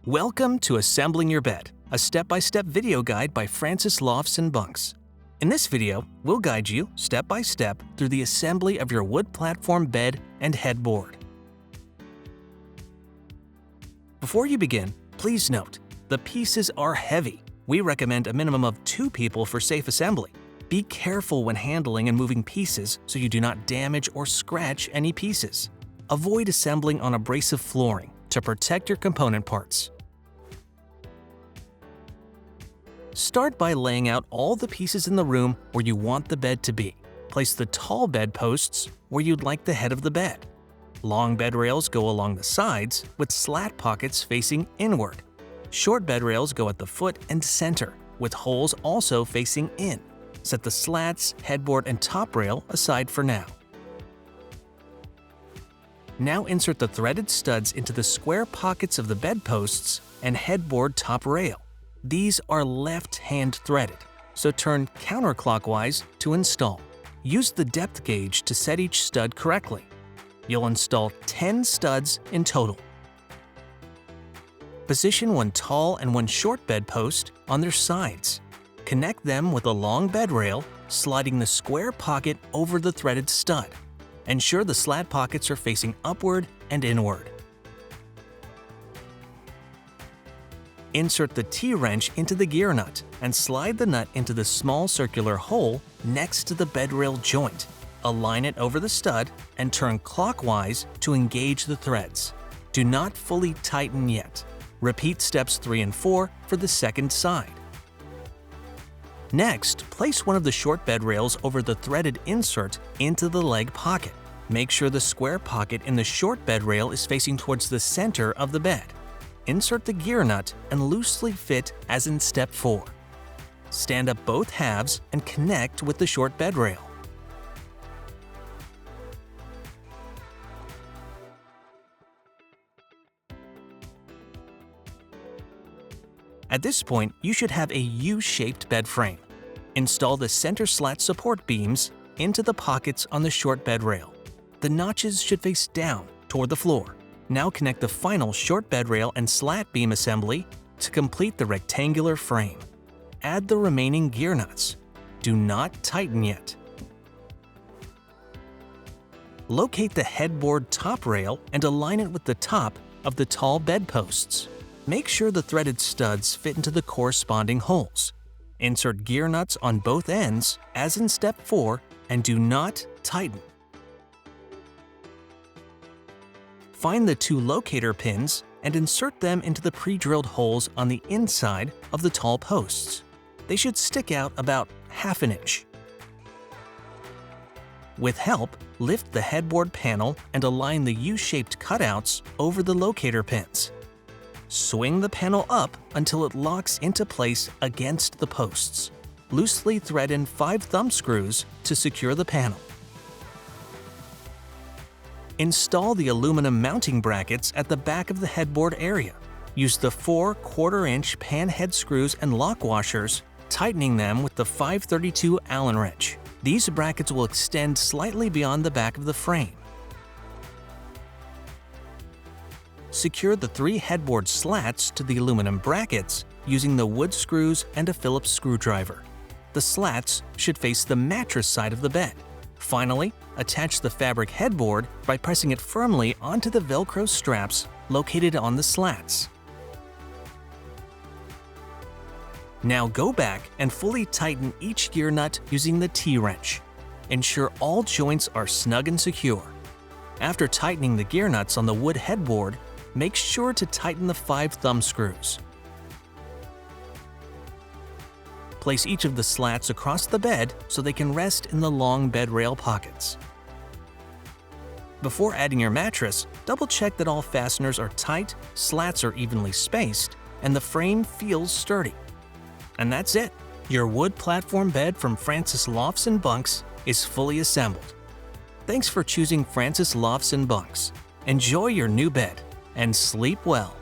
Welcome to Assembling Your Bed, a step-by-step video guide by Francis Lofts Bunks. In this video, we'll guide you step by step through the assembly of your wood platform bed and headboard. Before you begin, please note, the pieces are heavy. We recommend a minimum of 2 people for safe assembly. Be careful when handling and moving pieces so you do not damage or scratch any pieces. Avoid assembling on abrasive flooring to protect your component parts. Start by laying out all the pieces in the room where you want the bed to be. Place the tall bed posts where you'd like the head of the bed. Long bed rails go along the sides with slat pockets facing inward. Short bed rails go at the foot and center, with holes also facing in. Set the slats, headboard, and top rail aside for now. Now insert the threaded studs into the square pockets of the bedposts and headboard top rail. These are left-hand threaded, so turn counterclockwise to install. Use the depth gauge to set each stud correctly. You'll install 10 studs in total. Position one tall and one short bedpost on their sides. Connect them with a long bed rail, sliding the square pocket over the threaded stud. Ensure the slat pockets are facing upward and inward. Insert the T-wrench into the gear nut and slide the nut into the small circular hole next to the bed rail joint. Align it over the stud and turn clockwise to engage the threads. Do not fully tighten yet. Repeat steps 3 and 4 for the second side. Next, place one of the short bed rails over the threaded insert into the leg pocket. Make sure the square pocket in the short bed rail is facing towards the center of the bed. Insert the gear nut and loosely fit as in step 4. Stand up both halves and connect with the short bed rail. At this point, you should have a U-shaped bed frame. Install the center slat support beams into the pockets on the short bed rail. The notches should face down toward the floor. Now connect the final short bed rail and slat beam assembly to complete the rectangular frame. Add the remaining gear nuts. Do not tighten yet. Locate the headboard top rail and align it with the top of the tall bedposts. Make sure the threaded studs fit into the corresponding holes. Insert gear nuts on both ends, as in step 4, and do not tighten. Find the 2 locator pins and insert them into the pre-drilled holes on the inside of the tall posts. They should stick out about ½ inch. With help, lift the headboard panel and align the U-shaped cutouts over the locator pins. Swing the panel up until it locks into place against the posts. Loosely thread in 5 thumb screws to secure the panel. Install the aluminum mounting brackets at the back of the headboard area. Use the 4 1/4-inch pan head screws and lock washers, tightening them with the 532 Allen wrench. These brackets will extend slightly beyond the back of the frame. Secure the 3 headboard slats to the aluminum brackets using the wood screws and a Phillips screwdriver. The slats should face the mattress side of the bed. Finally, attach the fabric headboard by pressing it firmly onto the Velcro straps located on the slats. Now go back and fully tighten each gear nut using the T-wrench. Ensure all joints are snug and secure. After tightening the gear nuts on the wood headboard, make sure to tighten the 5 thumb screws. Place each of the slats across the bed so they can rest in the long bed rail pockets. Before adding your mattress, double-check that all fasteners are tight, slats are evenly spaced, and the frame feels sturdy. And that's it! Your wood platform bed from Francis Lofts Bunks is fully assembled. Thanks for choosing Francis Lofts Bunks. Enjoy your new bed and sleep well.